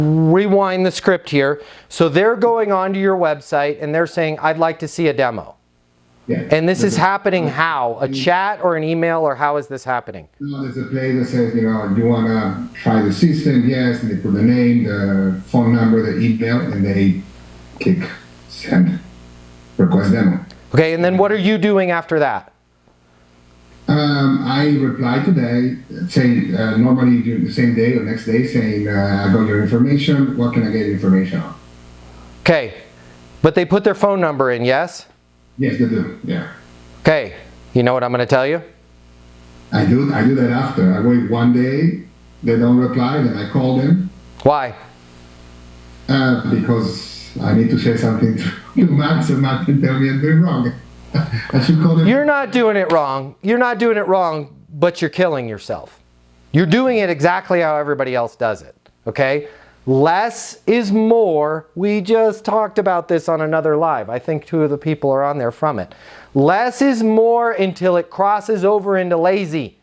rewind the script here. So they're going onto your website and they're saying, I'd like to see a demo. Yeah. And this is happening how? A chat or an email, or how is this happening? No, there's a place that says, you know, do you want to try the system? Yes. And they put the name, the phone number, the email, and they click send, request demo. Okay, and then what are you doing after that? I reply today, saying normally during the same day or next day, saying I got your information. What can I get information on? Okay, but they put their phone number in, yes? Yes, they do. Yeah. Okay, you know what I'm going to tell you? I do that after. I wait one day, they don't reply, then I call them. Why? Because I need to say something to Matt, so Matt can tell me I'm doing wrong. I should call them. You're not doing it wrong. You're not doing it wrong, but you're killing yourself. You're doing it exactly how everybody else does it, okay? Less is more. We just talked about this on another live. I think 2 of the people are on there from it. Less is more until it crosses over into lazy,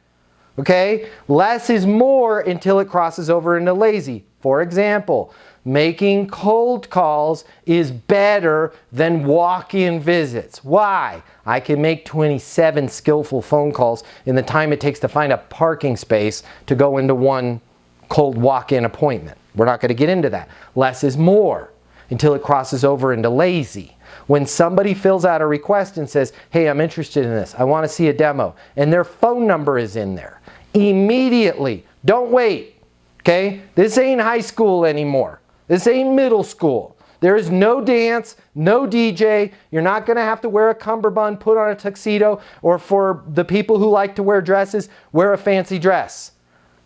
okay? Less is more until it crosses over into lazy. For example, making cold calls is better than walk-in visits. Why? I can make 27 skillful phone calls in the time it takes to find a parking space to go into one cold walk-in appointment. We're not going to get into that. Less is more until it crosses over into lazy. When somebody fills out a request and says, hey, I'm interested in this, I want to see a demo, and their phone number is in there, immediately, don't wait, okay? This ain't high school anymore. This ain't middle school. There is no dance, no DJ. You're not going to have to wear a cummerbund, put on a tuxedo, or for the people who like to wear dresses, wear a fancy dress.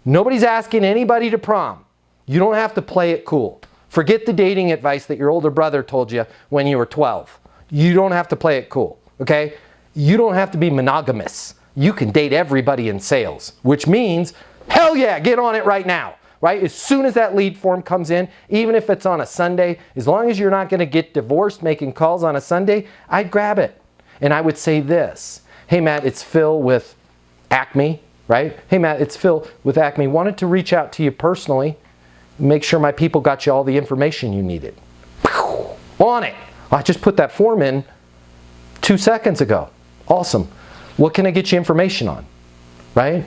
Nobody's asking anybody to prom. You don't have to play it cool. Forget the dating advice that your older brother told you when you were 12. You don't have to play it cool, okay? You don't have to be monogamous. You can date everybody in sales, which means, hell yeah, get on it right now. Right? As soon as that lead form comes in, even if it's on a Sunday, as long as you're not going to get divorced making calls on a Sunday, I'd grab it. And I would say this, hey Matt, it's Phil with Acme, right? Hey Matt, it's Phil with Acme. Wanted to reach out to you personally, make sure my people got you all the information you needed. On it. I just put that form in 2 seconds ago. Awesome. What can I get you information on? Right?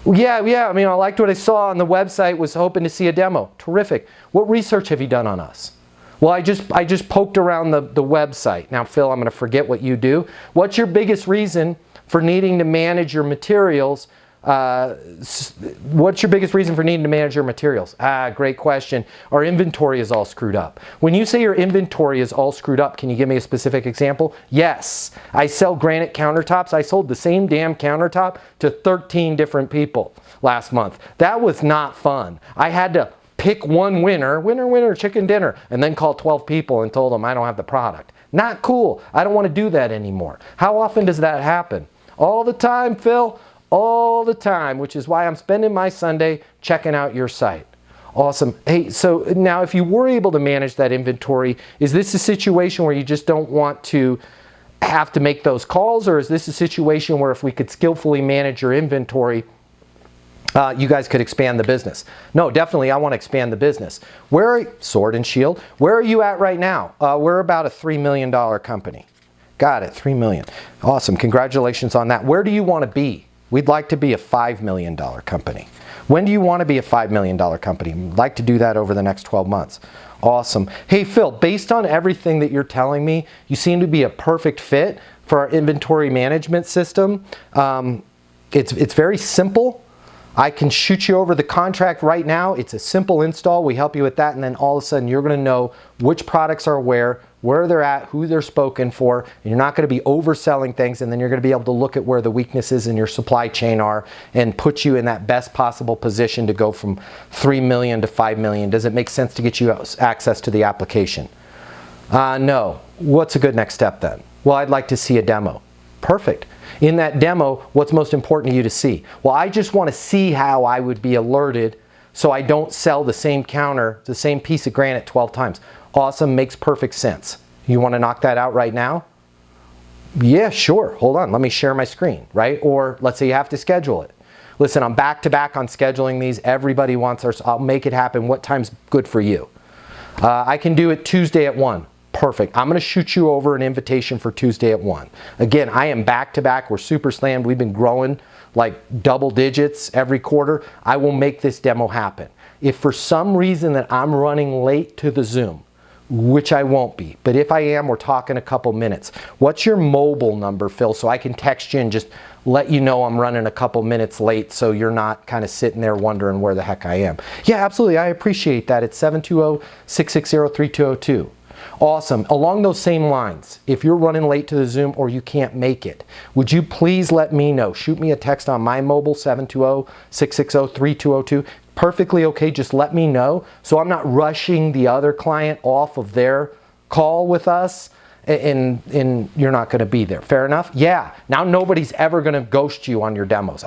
Yeah, I mean, I liked what I saw on the website, was hoping to see a demo. Terrific. What research have you done on us? Well, I just poked around the website. Now, Phil, I'm going to forget what you do. What's your biggest reason for needing to manage your materials? What's your biggest reason for needing to manage your materials? Great question. Our inventory is all screwed up. When you say your inventory is all screwed up, can you give me a specific example? Yes. I sell granite countertops. I sold the same damn countertop to 13 different people last month. That was not fun. I had to pick one winner, chicken dinner, and then call 12 people and told them I don't have the product. Not cool. I don't want to do that anymore. How often does that happen? All the time, Phil. All the time, which is why I'm spending my Sunday checking out your site. Awesome. Hey, so now if you were able to manage that inventory, is this a situation where you just don't want to have to make those calls, or is this a situation where if we could skillfully manage your inventory, you guys could expand the business? No, definitely I want to expand the business. Sword and Shield, where are you at right now? We're about a $3 million company. Got it, 3 million. Awesome, congratulations on that. Where do you want to be? We'd like to be a $5 million company. When do you want to be a $5 million company? We'd like to do that over the next 12 months. Awesome. Hey Phil, based on everything that you're telling me, you seem to be a perfect fit for our inventory management system. It's very simple. I can shoot you over the contract right now. It's a simple install. We help you with that, and then all of a sudden you're going to know which products are where they're at, who they're spoken for, and you're not going to be overselling things, and then you're going to be able to look at where the weaknesses in your supply chain are and put you in that best possible position to go from 3 million to 5 million. Does it make sense to get you access to the application? No. What's a good next step then? Well, I'd like to see a demo. Perfect. In that demo, what's most important to you to see? Well, I just want to see how I would be alerted so I don't sell the same counter, the same piece of granite 12 times. Awesome, makes perfect sense. You want to knock that out right now? Yeah, sure. Hold on, let me share my screen, right? Or let's say you have to schedule it. Listen, I'm back to back on scheduling these. Everybody wants ours. I'll make it happen. What time's good for you? I can do it Tuesday at 1. Perfect. I'm going to shoot you over an invitation for Tuesday at 1. Again, I am back to back. We're super slammed. We've been growing like double digits every quarter. I will make this demo happen. If for some reason that I'm running late to the Zoom, which I won't be, but if I am, we're talking a couple minutes. What's your mobile number, Phil, so I can text you and just let you know I'm running a couple minutes late so you're not kind of sitting there wondering where the heck I am? Yeah, absolutely. I appreciate that. It's 720-660-3202. Awesome. Along those same lines, if you're running late to the Zoom or you can't make it, would you please let me know? Shoot me a text on my mobile, 720-660-3202. Perfectly okay. Just let me know so I'm not rushing the other client off of their call with us and you're not going to be there. Fair enough? Yeah. Now nobody's ever going to ghost you on your demos.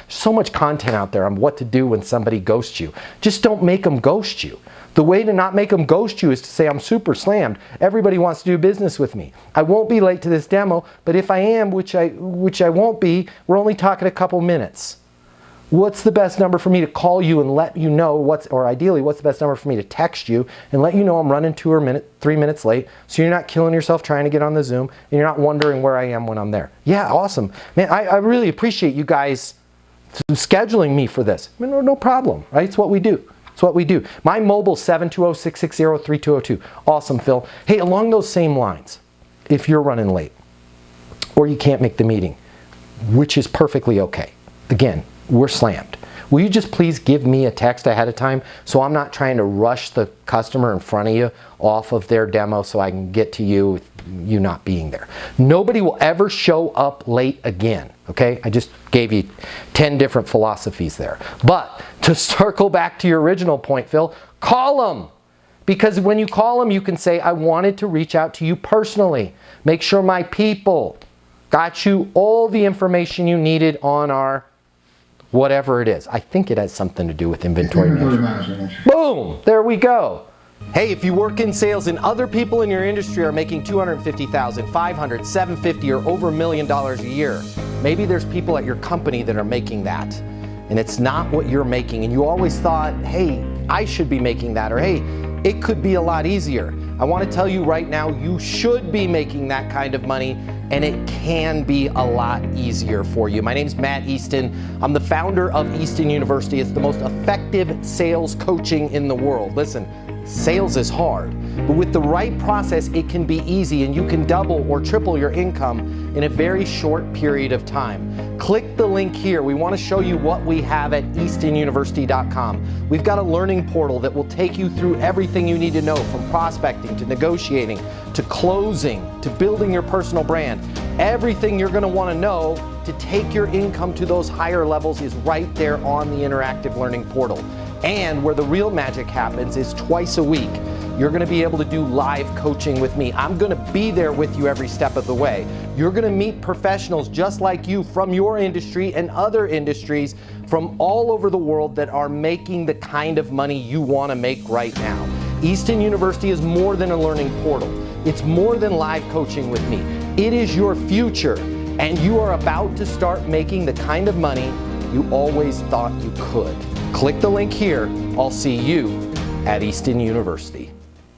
So much content out there on what to do when somebody ghosts you. Just don't make them ghost you. The way to not make them ghost you is to say, I'm super slammed. Everybody wants to do business with me. I won't be late to this demo, but if I am, which I won't be, we're only talking a couple minutes. What's the best number for me to call you and let you know or ideally, what's the best number for me to text you and let you know I'm running 2 or 3 minutes late so you're not killing yourself trying to get on the Zoom and you're not wondering where I am when I'm there. Yeah, awesome. Man, I really appreciate you guys scheduling me for this. I mean, no problem, right? It's what we do. It's what we do. My mobile, 720-660-3202. Awesome, Phil. Hey, along those same lines, if you're running late or you can't make the meeting, which is perfectly okay. Again, we're slammed. Will you just please give me a text ahead of time so I'm not trying to rush the customer in front of you off of their demo so I can get to you with you not being there. Nobody will ever show up late again, okay? I just gave you 10 different philosophies there. But to circle back to your original point, Phil, call them. Because when you call them, you can say, I wanted to reach out to you personally. Make sure my people got you all the information you needed on our whatever it is. I think it has something to do with inventory management. Boom! There we go. Hey, if you work in sales and other people in your industry are making $250,000, $500,000, $750,000 or over $1 million a year, maybe there's people at your company that are making that and it's not what you're making and you always thought, hey, I should be making that, or hey, it could be a lot easier. I want to tell you right now, you should be making that kind of money and it can be a lot easier for you. My name's Matt Easton. I'm the founder of Easton University. It's the most effective sales coaching in the world. Listen, sales is hard, but with the right process, it can be easy and you can double or triple your income in a very short period of time. Click the link here. We want to show you what we have at eastonuniversity.com. We've got a learning portal that will take you through everything you need to know, from prospecting to negotiating to closing to building your personal brand. Everything you're going to want to know to take your income to those higher levels is right there on the interactive learning portal. And where the real magic happens is twice a week. You're going to be able to do live coaching with me. I'm going to be there with you every step of the way. You're going to meet professionals just like you from your industry and other industries from all over the world that are making the kind of money you want to make right now. Easton University is more than a learning portal. It's more than live coaching with me. It is your future, and you are about to start making the kind of money you always thought you could. Click the link here. I'll see you at Easton University.